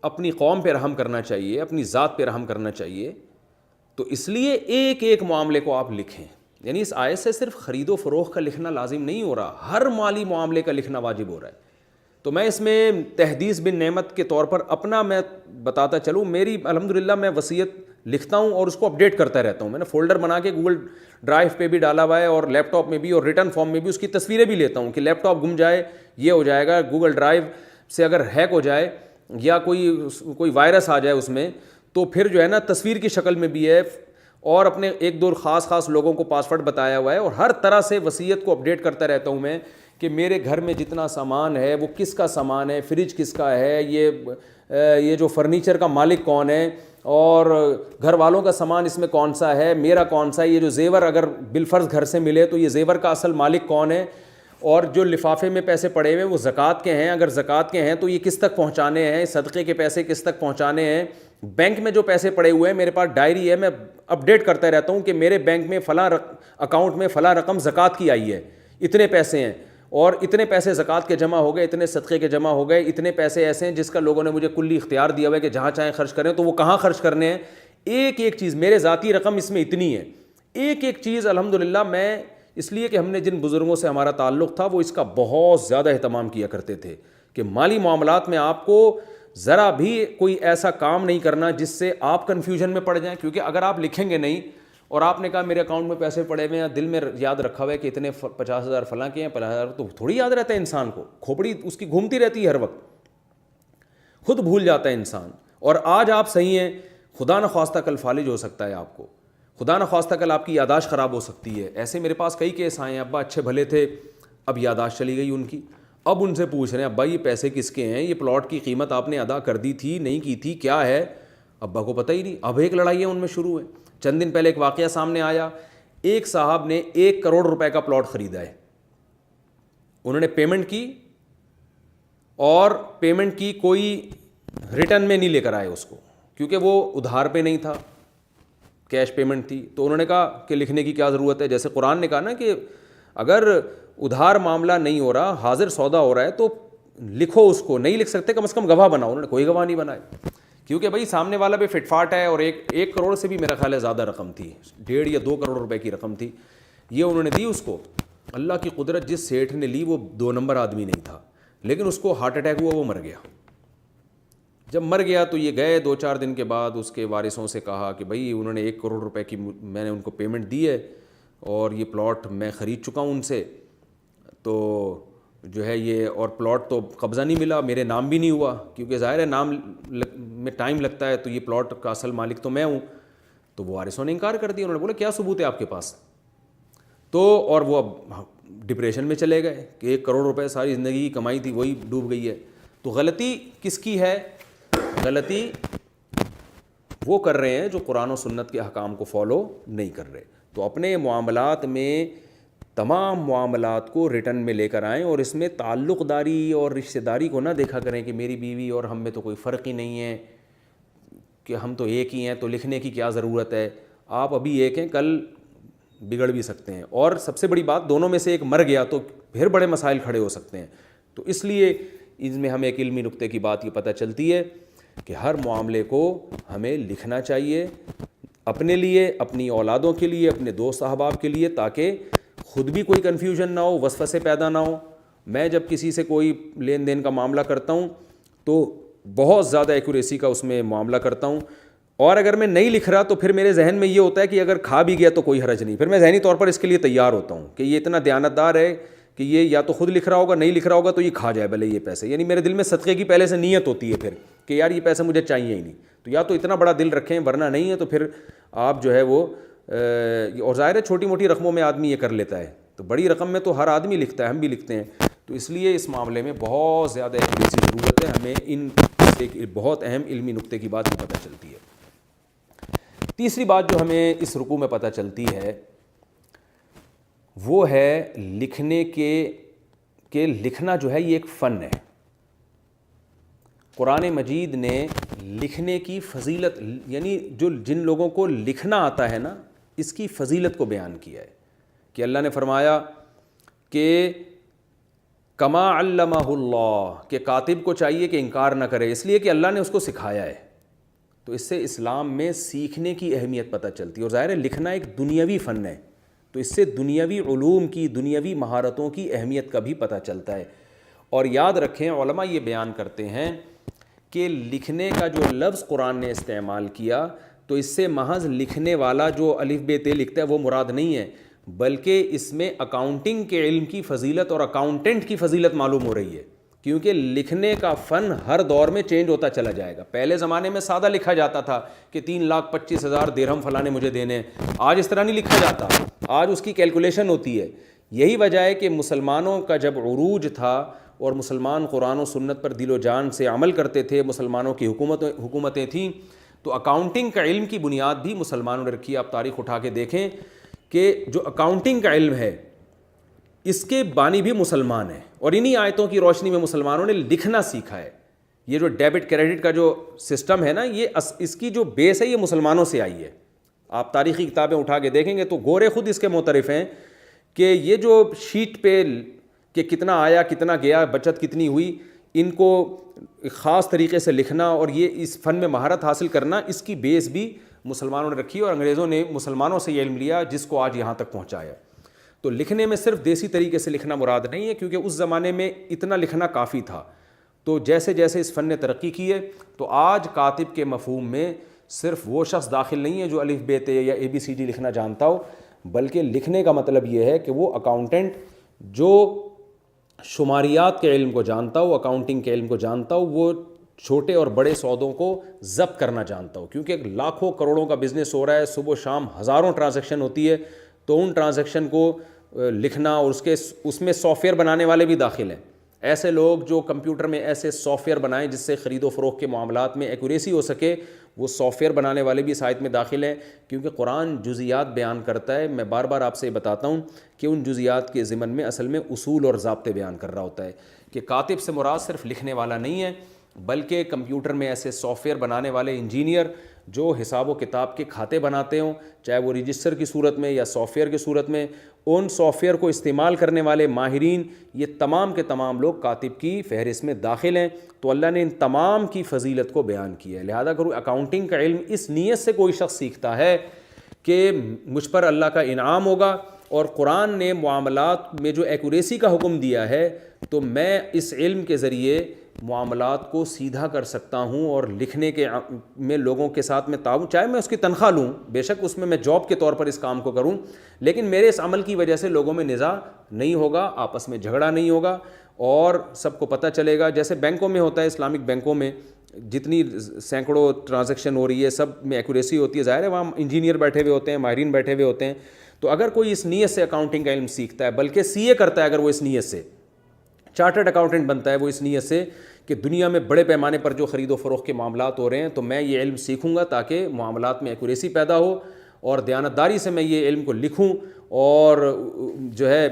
اپنی قوم پہ رحم کرنا چاہیے, اپنی ذات پہ رحم کرنا چاہیے. تو اس لیے ایک ایک معاملے کو آپ لکھیں. یعنی اس آیت سے صرف خرید و فروخت کا لکھنا لازم نہیں ہو رہا, ہر مالی معاملے کا لکھنا واجب ہو رہا ہے. تو میں اس میں تحدیث بن نعمت کے طور پر اپنا میں بتاتا چلوں, میری الحمدللہ میں وصیت لکھتا ہوں اور اس کو اپڈیٹ کرتا رہتا ہوں. میں نے فولڈر بنا کے گوگل ڈرائیو پہ بھی ڈالا ہوا ہے, اور لیپ ٹاپ میں بھی, اور ریٹرن فارم میں بھی اس کی تصویریں بھی لیتا ہوں کہ لیپ ٹاپ گم جائے یہ ہو جائے گا, گوگل ڈرائیو سے اگر ہیک ہو جائے یا کوئی وائرس آ جائے اس میں, تو پھر جو ہے نا تصویر کی شکل میں بھی ہے, اور اپنے 1-2 خاص لوگوں کو پاسورڈ بتایا ہوا ہے, اور ہر طرح سے وصیت کو اپڈیٹ کرتا رہتا ہوں میں کہ میرے گھر میں جتنا سامان ہے وہ کس کا سامان ہے, فریج کس کا ہے, یہ جو فرنیچر کا مالک کون ہے, اور گھر والوں کا سامان اس میں کون سا ہے, میرا کون سا ہے, یہ جو زیور اگر بالفرض گھر سے ملے تو یہ زیور کا اصل مالک کون ہے, اور جو لفافے میں پیسے پڑے ہوئے وہ زکوٰۃ کے ہیں, اگر زکوٰۃ کے ہیں تو یہ کس تک پہنچانے ہیں, صدقے کے پیسے کس تک پہنچانے ہیں, بینک میں جو پیسے پڑے ہوئے ہیں, میرے پاس ڈائری ہے, میں اپڈیٹ کرتا رہتا ہوں کہ میرے بینک میں فلاں اکاؤنٹ میں فلاں رقم زکوٰۃ کی آئی ہے, اتنے پیسے ہیں, اور اتنے پیسے زکوٰۃ کے جمع ہو گئے, اتنے صدقے کے جمع ہو گئے, اتنے پیسے ایسے ہیں جس کا لوگوں نے مجھے کلی اختیار دیا ہوا ہے کہ جہاں چاہیں خرچ کریں, تو وہ کہاں خرچ کرنے ہیں. ایک ایک چیز, میرے ذاتی رقم اس میں اتنی ہے, ایک ایک چیز الحمدللہ. میں اس لیے کہ ہم نے جن بزرگوں سے ہمارا تعلق تھا وہ اس کا بہت زیادہ اہتمام کیا کرتے تھے کہ مالی معاملات میں آپ کو ذرا بھی کوئی ایسا کام نہیں کرنا جس سے آپ کنفیوژن میں پڑ جائیں. کیونکہ اگر آپ لکھیں گے نہیں اور آپ نے کہا میرے اکاؤنٹ میں پیسے پڑے ہوئے ہیں, دل میں یاد رکھا ہوا ہے کہ اتنے 50,000 فلاں کے ہیں, 50,000, تو تھوڑی یاد رہتا ہے انسان کو, کھوپڑی اس کی گھومتی رہتی ہے ہر وقت, خود بھول جاتا ہے انسان. اور آج آپ صحیح ہیں, خدا نخواستہ کل فالج ہو سکتا ہے آپ کو, خدا نخواستہ کل آپ کی یاداشت خراب ہو سکتی ہے. ایسے میرے پاس کئی کیس آئے ہیں, ابا اچھے بھلے تھے, اب یاداشت چلی گئی ان کی, اب ان سے پوچھ رہے ہیں ابا یہ پیسے کس کے ہیں, یہ پلاٹ کی قیمت آپ نے ادا کر دی تھی نہیں کی تھی, کیا ہے, ابا کو پتہ ہی نہیں. اب ایک لڑائیاں ان میں شروع ہیں. چند دن پہلے ایک واقعہ سامنے آیا, ایک صاحب نے 1 کروڑ روپے کا پلاٹ خریدا ہے, انہوں نے پیمنٹ کی اور پیمنٹ کی کوئی ریٹرن میں نہیں لے کر آئے اس کو, کیونکہ وہ ادھار پہ نہیں تھا, کیش پیمنٹ تھی. تو انہوں نے کہا کہ لکھنے کی کیا ضرورت ہے, جیسے قرآن نے کہا نا کہ اگر ادھار معاملہ نہیں ہو رہا, حاضر سودا ہو رہا ہے تو لکھو اس کو, نہیں لکھ سکتے کم از کم گواہ بناؤ. انہوں نے کوئی گواہ نہیں بنائے, کیونکہ بھائی سامنے والا بھی فٹ فاٹ ہے, اور ایک کروڑ سے بھی میرا خیال ہے زیادہ رقم تھی, 1.5 یا 2 کروڑ روپے کی رقم تھی, یہ انہوں نے دی اس کو. اللہ کی قدرت, جس سیٹھ نے لی وہ 2 نمبر آدمی نہیں تھا, لیکن اس کو ہارٹ اٹیک ہوا, وہ مر گیا. جب مر گیا تو یہ گئے 2-4 دن کے بعد اس کے وارثوں سے کہا کہ بھائی انہوں نے 1 کروڑ روپے کی میں نے ان کو پیمنٹ دی ہے, اور یہ پلاٹ میں خرید چکا ہوں ان سے, تو جو ہے یہ, اور پلاٹ تو قبضہ نہیں ملا, میرے نام بھی نہیں ہوا, کیونکہ ظاہر ہے نام میں ٹائم لگتا ہے, تو یہ پلاٹ کا اصل مالک تو میں ہوں. تو وہ وارثوں نے انکار کر دیا. انہوں نے بولا کیا ثبوت ہے آپ کے پاس, تو اور وہ اب ڈپریشن میں چلے گئے کہ 1 کروڑ روپے ساری زندگی کی کمائی تھی وہی ڈوب گئی ہے. تو غلطی کس کی ہے, غلطی وہ کر رہے ہیں جو قرآن و سنت کے احکام کو فالو نہیں کر رہے. تو اپنے معاملات میں تمام معاملات کو ریٹرن میں لے کر آئیں, اور اس میں تعلق داری اور رشتہ داری کو نہ دیکھا کریں کہ میری بیوی اور ہم میں تو کوئی فرق ہی نہیں ہے, کہ ہم تو ایک ہی ہیں تو لکھنے کی کیا ضرورت ہے. آپ ابھی ایک ہیں, کل بگڑ بھی سکتے ہیں, اور سب سے بڑی بات دونوں میں سے ایک مر گیا تو پھر بڑے مسائل کھڑے ہو سکتے ہیں. تو اس لیے اس میں ہمیں ایک علمی نقطے کی بات یہ پتہ چلتی ہے کہ ہر معاملے کو ہمیں لکھنا چاہیے, اپنے لیے, اپنی اولادوں کے لیے, اپنے دوست احباب کے لیے, تاکہ خود بھی کوئی کنفیوژن نہ ہو, وسوسے پیدا نہ ہو. میں جب کسی سے کوئی لین دین کا معاملہ کرتا ہوں تو بہت زیادہ ایکوریسی کا اس میں معاملہ کرتا ہوں, اور اگر میں نہیں لکھ رہا تو پھر میرے ذہن میں یہ ہوتا ہے کہ اگر کھا بھی گیا تو کوئی حرج نہیں. پھر میں ذہنی طور پر اس کے لیے تیار ہوتا ہوں کہ یہ اتنا دیانتدار ہے کہ یہ یا تو خود لکھ رہا ہوگا, نہیں لکھ رہا ہوگا تو یہ کھا جائے بھلے یہ پیسے. یعنی میرے دل میں صدقے کی پہلے سے نیت ہوتی ہے پھر کہ یار یہ پیسے مجھے چاہیے ہی نہیں, تو یا تو اتنا بڑا دل رکھیں, ورنہ نہیں ہے تو پھر آپ جو ہے وہ, اور ظاہر ہے چھوٹی موٹی رقموں میں آدمی یہ کر لیتا ہے, تو بڑی رقم میں تو ہر آدمی لکھتا ہے, ہم بھی لکھتے ہیں. تو اس لیے اس معاملے میں بہت زیادہ ایکوریسی ضرورت ہے. ہمیں ان ایک بہت اہم علمی نقطے کی بات پتہ چلتی ہے. تیسری بات جو ہمیں اس رکوع میں پتہ چلتی ہے وہ ہے لکھنے کہ لکھنا جو ہے یہ ایک فن ہے. قرآن مجید نے لکھنے کی فضیلت, یعنی جن لوگوں کو لکھنا آتا ہے نا, اس کی فضیلت کو بیان کیا ہے کہ اللہ نے فرمایا کہ کما علمہ اللہ, کہ کاتب کو چاہیے کہ انکار نہ کرے, اس لیے کہ اللہ نے اس کو سکھایا ہے. تو اس سے اسلام میں سیکھنے کی اہمیت پتہ چلتی ہے, اور ظاہر ہے لکھنا ایک دنیاوی فن ہے, تو اس سے دنیاوی علوم کی, دنیاوی مہارتوں کی اہمیت کا بھی پتہ چلتا ہے. اور یاد رکھیں علماء یہ بیان کرتے ہیں کہ لکھنے کا جو لفظ قرآن نے استعمال کیا تو اس سے محض لکھنے والا جو الف ب ت لکھتا ہے وہ مراد نہیں ہے, بلکہ اس میں اکاؤنٹنگ کے علم کی فضیلت اور اکاؤنٹنٹ کی فضیلت معلوم ہو رہی ہے. کیونکہ لکھنے کا فن ہر دور میں چینج ہوتا چلا جائے گا. پہلے زمانے میں سادہ لکھا جاتا تھا کہ 3,25,000 درہم فلاں نے مجھے دینے ہیں, آج اس طرح نہیں لکھا جاتا, آج اس کی کیلکولیشن ہوتی ہے. یہی وجہ ہے کہ مسلمانوں کا جب عروج تھا اور مسلمان قرآن و سنت پر دل و جان سے عمل کرتے تھے, مسلمانوں کی حکومتیں تھیں, تو اکاؤنٹنگ کا علم کی بنیاد بھی مسلمانوں نے رکھی. آپ تاریخ اٹھا کے دیکھیں کہ جو اکاؤنٹنگ کا علم ہے اس کے بانی بھی مسلمان ہیں, اور انہی آیتوں کی روشنی میں مسلمانوں نے لکھنا سیکھا ہے. یہ جو ڈیبٹ کریڈٹ کا جو سسٹم ہے نا، یہ اس کی جو بیس ہے یہ مسلمانوں سے آئی ہے. آپ تاریخی کتابیں اٹھا کے دیکھیں گے تو گورے خود اس کے معترف ہیں کہ یہ جو شیٹ پہ کہ کتنا آیا کتنا گیا، بچت کتنی ہوئی، ان کو خاص طریقے سے لکھنا اور یہ اس فن میں مہارت حاصل کرنا، اس کی بیس بھی مسلمانوں نے رکھی اور انگریزوں نے مسلمانوں سے یہ علم لیا جس کو آج یہاں تک پہنچایا. تو لکھنے میں صرف دیسی طریقے سے لکھنا مراد نہیں ہے، کیونکہ اس زمانے میں اتنا لکھنا کافی تھا. تو جیسے جیسے اس فن نے ترقی کی ہے تو آج کاتب کے مفہوم میں صرف وہ شخص داخل نہیں ہے جو الف ب ت یا ABCD لکھنا جانتا ہو، بلکہ لکھنے کا مطلب یہ ہے کہ وہ اکاؤنٹنٹ جو شماریات کے علم کو جانتا ہو، اکاؤنٹنگ کے علم کو جانتا ہو، وہ چھوٹے اور بڑے سودوں کو ضبط کرنا جانتا ہو. کیونکہ ایک لاکھوں کروڑوں کا بزنس ہو رہا ہے، صبح و شام ہزاروں ٹرانزیکشن ہوتی ہے، تو ان ٹرانزیکشن کو لکھنا اور اس میں سافٹ ویئر بنانے والے بھی داخل ہیں. ایسے لوگ جو کمپیوٹر میں ایسے سافٹ ویئر بنائیں جس سے خرید و فروخت کے معاملات میں ایکوریسی ہو سکے، وہ سافٹ ویئر بنانے والے بھی اس آیت میں داخل ہیں. کیونکہ قرآن جزیات بیان کرتا ہے، میں بار بار آپ سے بتاتا ہوں کہ ان جزیات کے ضمن میں اصل میں اصول اور ضابطے بیان کر رہا ہوتا ہے. کہ کاتب سے مراد صرف لکھنے والا نہیں ہے، بلکہ کمپیوٹر میں ایسے سافٹ ویئر بنانے والے انجینئر جو حساب و کتاب کے کھاتے بناتے ہوں، چاہے وہ رجسٹر کی صورت میں یا سافٹ ویئر کی صورت میں، ان سافٹ ویئر کو استعمال کرنے والے ماہرین، یہ تمام کے تمام لوگ کاتب کی فہرست میں داخل ہیں. تو اللہ نے ان تمام کی فضیلت کو بیان کیا ہے. لہذا کرو اکاؤنٹنگ کا علم اس نیت سے کوئی شخص سیکھتا ہے کہ مجھ پر اللہ کا انعام ہوگا، اور قرآن نے معاملات میں جو ایکوریسی کا حکم دیا ہے تو میں اس علم کے ذریعے معاملات کو سیدھا کر سکتا ہوں، اور لکھنے کے میں لوگوں کے ساتھ میں تعاون، چاہے میں اس کی تنخواہ لوں، بے شک اس میں جاب کے طور پر اس کام کو کروں، لیکن میرے اس عمل کی وجہ سے لوگوں میں نزاع نہیں ہوگا، آپس میں جھگڑا نہیں ہوگا، اور سب کو پتہ چلے گا. جیسے بینکوں میں ہوتا ہے، اسلامک بینکوں میں جتنی سینکڑوں ٹرانزیکشن ہو رہی ہے سب میں ایکوریسی ہوتی ہے. ظاہر ہے وہاں انجینئر بیٹھے ہوئے ہوتے ہیں، ماہرین بیٹھے ہوئے ہوتے ہیں. تو اگر کوئی اس نیت سے اکاؤنٹنگ کا علم سیکھتا ہے، بلکہ CA کرتا ہے، اگر وہ اس نیت سے چارٹرڈ اکاؤنٹنٹ بنتا ہے، وہ اس نیت سے کہ دنیا میں بڑے پیمانے پر جو خرید و فروخت کے معاملات ہو رہے ہیں تو میں یہ علم سیکھوں گا تاکہ معاملات میں ایکوریسی پیدا ہو، اور دیانتداری سے میں یہ علم کو لکھوں اور جو ہے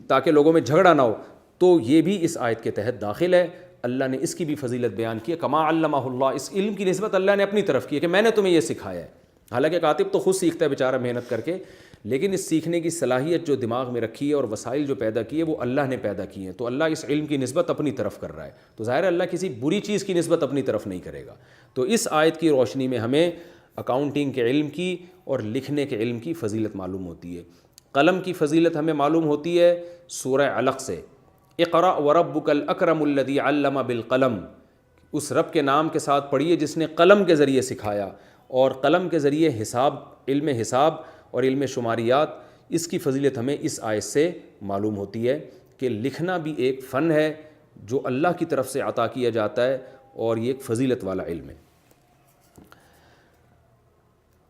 تاکہ لوگوں میں جھگڑا نہ ہو، تو یہ بھی اس آیت کے تحت داخل ہے. اللہ نے اس کی بھی فضیلت بیان کی ہے. کما علمہ اللہ، اس علم کی نسبت اللہ نے اپنی طرف کی ہے کہ میں نے تمہیں یہ سکھایا ہے. حالانکہ کاتب تو خود سیکھتا ہے بیچارہ محنت کر کے، لیکن اس سیکھنے کی صلاحیت جو دماغ میں رکھی ہے اور وسائل جو پیدا کیے وہ اللہ نے پیدا کیے ہیں. تو اللہ اس علم کی نسبت اپنی طرف کر رہا ہے، تو ظاہر ہے اللہ کسی بری چیز کی نسبت اپنی طرف نہیں کرے گا. تو اس آیت کی روشنی میں ہمیں اکاؤنٹنگ کے علم کی اور لکھنے کے علم کی فضیلت معلوم ہوتی ہے. قلم کی فضیلت ہمیں معلوم ہوتی ہے سورہ علق سے. اقرأ وربک الاکرم الذی علم بالقلم، اس رب کے نام کے ساتھ پڑھیے جس نے قلم کے ذریعے سکھایا. اور قلم کے ذریعے علم حساب اور علم شماریات، اس کی فضیلت ہمیں اس آیت سے معلوم ہوتی ہے کہ لکھنا بھی ایک فن ہے جو اللہ کی طرف سے عطا کیا جاتا ہے، اور یہ ایک فضیلت والا علم ہے.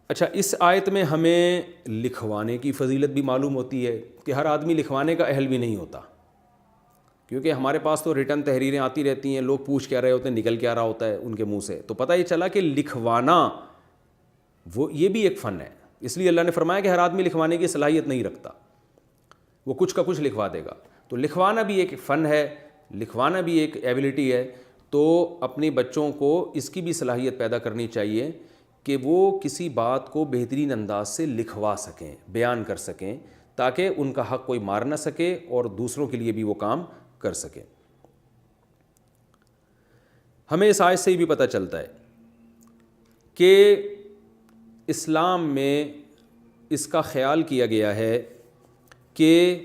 اچھا، اس آیت میں ہمیں لکھوانے کی فضیلت بھی معلوم ہوتی ہے کہ ہر آدمی لکھوانے کا اہل بھی نہیں ہوتا، کیونکہ ہمارے پاس تو ریٹن تحریریں آتی رہتی ہیں، لوگ پوچھ کیا رہے ہوتے ہیں، نکل کیا رہا ہوتا ہے ان کے منہ سے. تو پتہ یہ چلا کہ لکھوانا یہ بھی ایک فن ہے. اس لیے اللہ نے فرمایا کہ ہر آدمی لکھوانے کی صلاحیت نہیں رکھتا، وہ کچھ کا کچھ لکھوا دے گا. تو لکھوانا بھی ایک فن ہے، لکھوانا بھی ایک ایبلٹی ہے. تو اپنے بچوں کو اس کی بھی صلاحیت پیدا کرنی چاہیے کہ وہ کسی بات کو بہترین انداز سے لکھوا سکیں، بیان کر سکیں، تاکہ ان کا حق کوئی مار نہ سکے اور دوسروں کے لیے بھی وہ کام کر سکیں. ہمیں اس آیت سے بھی پتہ چلتا ہے کہ اسلام میں اس کا خیال کیا گیا ہے کہ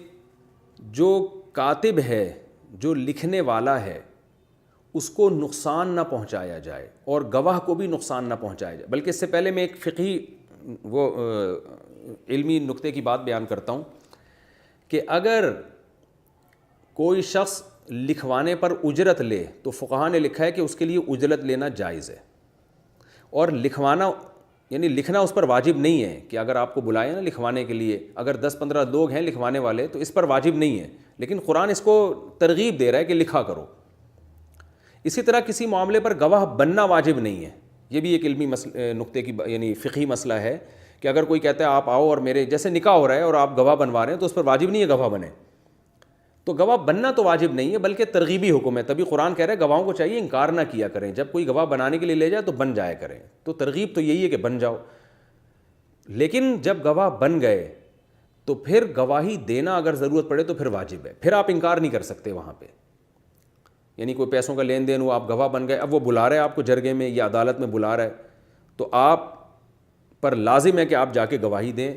جو کاتب ہے، جو لکھنے والا ہے، اس کو نقصان نہ پہنچایا جائے اور گواہ کو بھی نقصان نہ پہنچایا جائے. بلکہ اس سے پہلے میں ایک فقہی علمی نقطے کی بات بیان کرتا ہوں کہ اگر کوئی شخص لکھوانے پر اجرت لے تو فقہا نے لکھا ہے کہ اس کے لیے اجرت لینا جائز ہے. اور لکھوانا یعنی لکھنا اس پر واجب نہیں ہے کہ اگر آپ کو بلائیں نا لکھوانے کے لیے، اگر 10-15 لوگ ہیں لکھوانے والے تو اس پر واجب نہیں ہے، لیکن قرآن اس کو ترغیب دے رہا ہے کہ لکھا کرو. اسی طرح کسی معاملے پر گواہ بننا واجب نہیں ہے. یہ بھی ایک علمی نقطے کی یعنی فقہی مسئلہ ہے کہ اگر کوئی کہتا ہے آپ آؤ اور میرے جیسے نکاح ہو رہا ہے اور آپ گواہ بنوا رہے ہیں تو اس پر واجب نہیں ہے گواہ بنے. تو گواہ بننا تو واجب نہیں ہے بلکہ ترغیبی حکم ہے. تبھی قرآن کہہ رہا ہے گواہوں کو چاہیے انکار نہ کیا کریں. جب کوئی گواہ بنانے کے لیے لے جائے تو بن جایا کریں. تو ترغیب تو یہی ہے کہ بن جاؤ. لیکن جب گواہ بن گئے تو پھر گواہی دینا اگر ضرورت پڑے تو پھر واجب ہے. پھر آپ انکار نہیں کر سکتے وہاں پہ. یعنی کوئی پیسوں کا لین دین ہوا, آپ گواہ بن گئے, اب وہ بلا رہے ہیں آپ کو جرگے میں یا عدالت میں بلا رہا ہے, تو آپ پر لازم ہے کہ آپ جا کے گواہی دیں.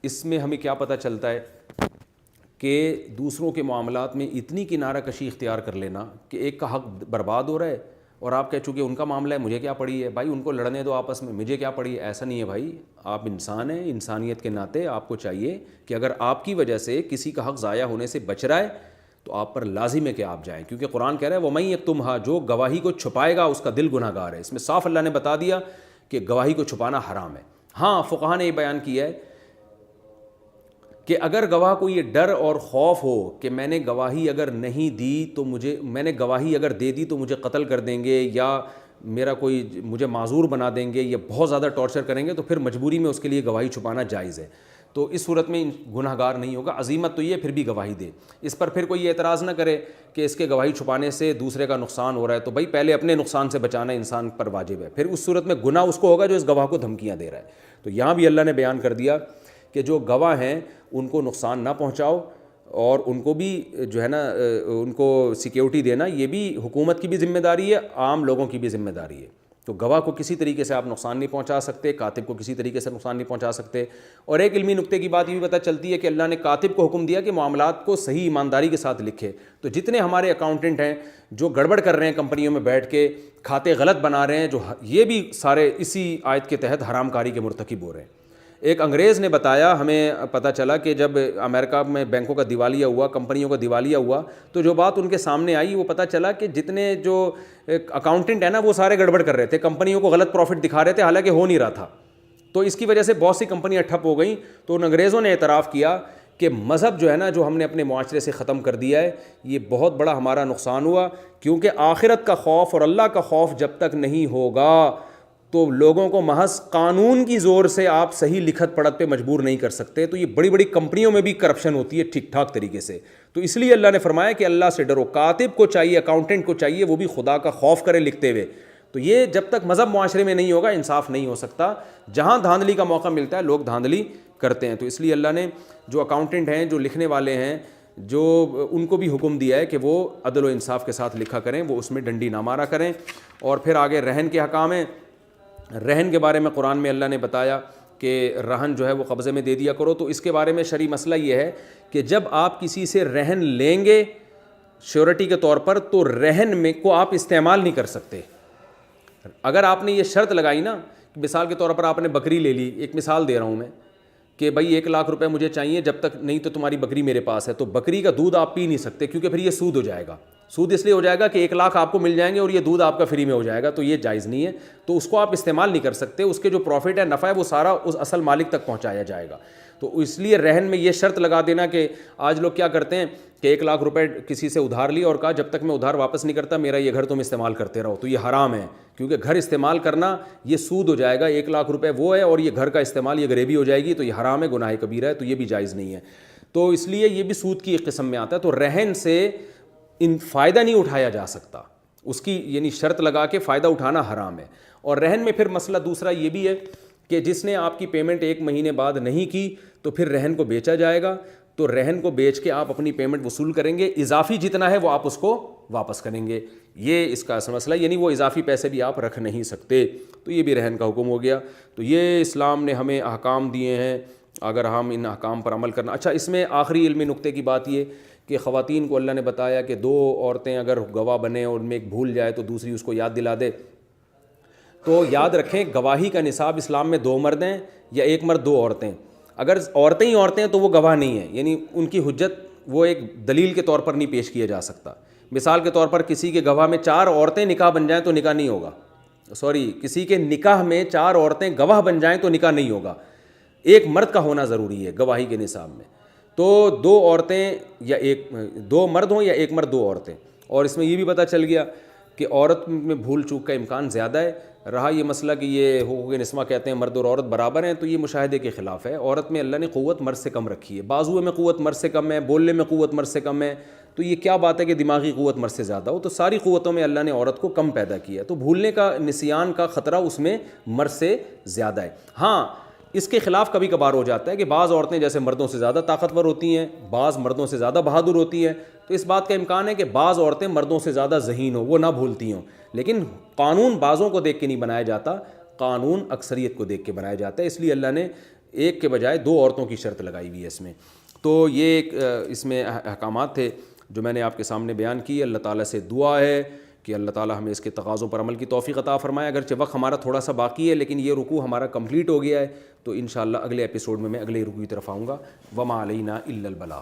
اس میں ہمیں کیا پتہ چلتا ہے کہ دوسروں کے معاملات میں اتنی کنارہ کشی اختیار کر لینا کہ ایک کا حق برباد ہو رہا ہے اور آپ کہہ چکے ان کا معاملہ ہے, مجھے کیا پڑی ہے بھائی, ان کو لڑنے دو آپس میں, مجھے کیا پڑی ہے. ایسا نہیں ہے بھائی, آپ انسان ہیں, انسانیت کے ناطے آپ کو چاہیے کہ اگر آپ کی وجہ سے کسی کا حق ضائع ہونے سے بچ رہا ہے تو آپ پر لازم ہے کہ آپ جائیں, کیونکہ قرآن کہہ رہا ہے وَمَن یکتمھا, جو گواہی کو چھپائے گا اس کا دل گناہ گار ہے. اس میں صاف اللہ نے بتا دیا کہ گواہی کو چھپانا حرام ہے. ہاں فقہا نے یہ بیان کیا ہے کہ اگر گواہ کو یہ ڈر اور خوف ہو کہ میں نے گواہی اگر نہیں دی تو میں نے گواہی اگر دے دی تو مجھے قتل کر دیں گے یا میرا کوئی مجھے معذور بنا دیں گے یا بہت زیادہ ٹارچر کریں گے, تو پھر مجبوری میں اس کے لیے گواہی چھپانا جائز ہے. تو اس صورت میں گناہ گار نہیں ہوگا. عزیمت تو یہ پھر بھی گواہی دے. اس پر پھر کوئی اعتراض نہ کرے کہ اس کے گواہی چھپانے سے دوسرے کا نقصان ہو رہا ہے, تو بھائی پہلے اپنے نقصان سے بچانا انسان پر واجب ہے. پھر اس صورت میں گناہ اس کو ہوگا جو اس گواہ کو دھمکیاں دے رہا ہے. تو یہاں بھی اللہ نے بیان کر دیا کہ جو گواہ ہیں ان کو نقصان نہ پہنچاؤ اور ان کو بھی جو ہے نا ان کو سیکیورٹی دینا یہ بھی حکومت کی بھی ذمہ داری ہے, عام لوگوں کی بھی ذمہ داری ہے. تو گواہ کو کسی طریقے سے آپ نقصان نہیں پہنچا سکتے, کاتب کو کسی طریقے سے نقصان نہیں پہنچا سکتے. اور ایک علمی نکتے کی بات یہ بھی پتہ چلتی ہے کہ اللہ نے کاتب کو حکم دیا کہ معاملات کو صحیح ایمانداری کے ساتھ لکھے. تو جتنے ہمارے اکاؤنٹنٹ ہیں جو گڑبڑ کر رہے ہیں کمپنیوں میں بیٹھ کے, کھاتے غلط بنا رہے ہیں, جو یہ بھی سارے اسی آیت کے تحت حرام کاری کے مرتکب ہو رہے ہیں. ایک انگریز نے بتایا, ہمیں پتہ چلا کہ جب امریکہ میں بینکوں کا دیوالیہ ہوا, کمپنیوں کا دیوالیہ ہوا, تو جو بات ان کے سامنے آئی وہ پتہ چلا کہ جتنے جو اکاؤنٹنٹ ہیں نا وہ سارے گڑبڑ کر رہے تھے, کمپنیوں کو غلط پروفٹ دکھا رہے تھے حالانکہ ہو نہیں رہا تھا. تو اس کی وجہ سے بہت سی کمپنیاں ٹھپ ہو گئیں. تو ان انگریزوں نے اعتراف کیا کہ مذہب جو ہے نا جو ہم نے اپنے معاشرے سے ختم کر دیا ہے, یہ بہت بڑا ہمارا نقصان ہوا, کیونکہ آخرت کا خوف اور اللہ کا خوف جب تک نہیں ہوگا تو لوگوں کو محض قانون کی زور سے آپ صحیح لکھت پڑھت پہ مجبور نہیں کر سکتے. تو یہ بڑی بڑی کمپنیوں میں بھی کرپشن ہوتی ہے ٹھیک ٹھاک طریقے سے. تو اس لیے اللہ نے فرمایا کہ اللہ سے ڈرو. کاتب کو چاہیے, اکاؤنٹنٹ کو چاہیے وہ بھی خدا کا خوف کرے لکھتے ہوئے. تو یہ جب تک مذہب معاشرے میں نہیں ہوگا انصاف نہیں ہو سکتا. جہاں دھاندلی کا موقع ملتا ہے لوگ دھاندلی کرتے ہیں. تو اس لیے اللہ نے جو اکاؤنٹنٹ ہیں, جو لکھنے والے ہیں, جو ان کو بھی حکم دیا ہے کہ وہ عدل و انصاف کے ساتھ لکھا کریں, وہ اس میں ڈنڈی نہ مارا کریں. اور پھر آگے رہن کے احکام ہیں. رہن کے بارے میں قرآن میں اللہ نے بتایا کہ رہن جو ہے وہ قبضے میں دے دیا کرو. تو اس کے بارے میں شرعی مسئلہ یہ ہے کہ جب آپ کسی سے رہن لیں گے شیورٹی کے طور پر تو رہن میں کو آپ استعمال نہیں کر سکتے. اگر آپ نے یہ شرط لگائی نا, مثال کے طور پر آپ نے بکری لے لی, ایک مثال دے رہا ہوں میں کہ بھائی 1,00,000 روپے مجھے چاہیے, جب تک نہیں تو تمہاری بکری میرے پاس ہے, تو بکری کا دودھ آپ پی نہیں سکتے کیونکہ پھر یہ سود ہو جائے گا. سود اس لیے ہو جائے گا کہ 1,00,000 آپ کو مل جائیں گے اور یہ دودھ آپ کا فری میں ہو جائے گا, تو یہ جائز نہیں ہے. تو اس کو آپ استعمال نہیں کر سکتے. اس کے جو پروفٹ ہے, نفع ہے, وہ سارا اس اصل مالک تک پہنچایا جائے گا. تو اس لیے رہن میں یہ شرط لگا دینا کہ آج لوگ کیا کرتے ہیں کہ 1,00,000 روپے کسی سے ادھار لی اور کہا جب تک میں ادھار واپس نہیں کرتا میرا یہ گھر تم استعمال کرتے رہو. تو یہ حرام ہے, کیونکہ گھر استعمال کرنا یہ سود ہو جائے گا. 1,00,000 روپے وہ ہے اور یہ گھر کا استعمال یہ غریبی ہو جائے گی, تو یہ حرام ہے, گناہ کبیرہ ہے, تو یہ بھی جائز نہیں ہے. تو اس لیے یہ بھی سود کی ایک قسم میں آتا ہے. تو رہن سے فائدہ نہیں اٹھایا جا سکتا, اس کی یعنی شرط لگا کے فائدہ اٹھانا حرام ہے. اور رہن میں پھر مسئلہ دوسرا یہ بھی ہے کہ جس نے آپ کی پیمنٹ 1 مہینے بعد نہیں کی تو پھر رہن کو بیچا جائے گا. تو رہن کو بیچ کے آپ اپنی پیمنٹ وصول کریں گے, اضافی جتنا ہے وہ آپ اس کو واپس کریں گے. یہ اس کا اصل مسئلہ, یعنی وہ اضافی پیسے بھی آپ رکھ نہیں سکتے. تو یہ بھی رہن کا حکم ہو گیا. تو یہ اسلام نے ہمیں احکام دیے ہیں, اگر ہم ان احکام پر عمل کرنا. اچھا, اس میں آخری علمی نقطے کی بات یہ کہ خواتین کو اللہ نے بتایا کہ 2 عورتیں اگر گواہ بنیں اور ان میں ایک بھول جائے تو دوسری اس کو یاد دلا دے. تو یاد رکھیں گواہی کا نصاب اسلام میں 2 مرد ہیں یا 1 مرد 2 عورتیں. اگر عورتیں ہی عورتیں ہیں تو وہ گواہ نہیں ہیں, یعنی ان کی حجت وہ ایک دلیل کے طور پر نہیں پیش کیا جا سکتا. مثال کے طور پر کسی کے گواہ میں 4 عورتیں نکاح بن جائیں تو نکاح نہیں ہوگا. کسی کے نکاح میں 4 عورتیں گواہ بن جائیں تو نکاح نہیں ہوگا. 1 مرد کا ہونا ضروری ہے گواہی کے نصاب میں. تو 2 عورتیں یا 2 مرد ہوں یا 1 مرد 2 عورتیں. اور اس میں یہ بھی پتہ چل گیا کہ عورت میں بھول چوک کا امکان زیادہ ہے. رہا یہ مسئلہ کہ یہ حقوق نسواں کہتے ہیں مرد اور عورت برابر ہیں، تو یہ مشاہدے کے خلاف ہے. عورت میں اللہ نے قوت مرد سے کم رکھی ہے، بازو میں قوت مرد سے کم ہے، بولنے میں قوت مرد سے کم ہے. تو یہ کیا بات ہے کہ دماغی قوت مرد سے زیادہ ہو؟ تو ساری قوتوں میں اللہ نے عورت کو کم پیدا کیا ہے. تو بھولنے کا، نسیان کا خطرہ اس میں مرد سے زیادہ ہے. ہاں اس کے خلاف کبھی کبھار ہو جاتا ہے کہ بعض عورتیں جیسے مردوں سے زیادہ طاقتور ہوتی ہیں، بعض مردوں سے زیادہ بہادر ہوتی ہیں. تو اس بات کا امکان ہے کہ بعض عورتیں مردوں سے زیادہ ذہین ہوں، وہ نہ بھولتی ہوں. لیکن قانون بعضوں کو دیکھ کے نہیں بنایا جاتا، قانون اکثریت کو دیکھ کے بنایا جاتا ہے. اس لیے اللہ نے ایک کے بجائے 2 عورتوں کی شرط لگائی ہوئی ہے اس میں. تو یہ ایک اس میں احکامات تھے جو میں نے آپ کے سامنے بیان کی. اللہ تعالیٰ سے دعا ہے کہ اللہ تعالیٰ ہمیں اس کے تقاضوں پر عمل کی توفیق عطا فرمائے. اگرچہ وقت ہمارا تھوڑا سا باقی ہے لیکن یہ رکوع ہمارا کمپلیٹ ہو گیا ہے، تو انشاءاللہ اگلے ایپیسوڈ میں اگلے رکوع کی طرف آؤں گا. وما علینا الا البلاغ.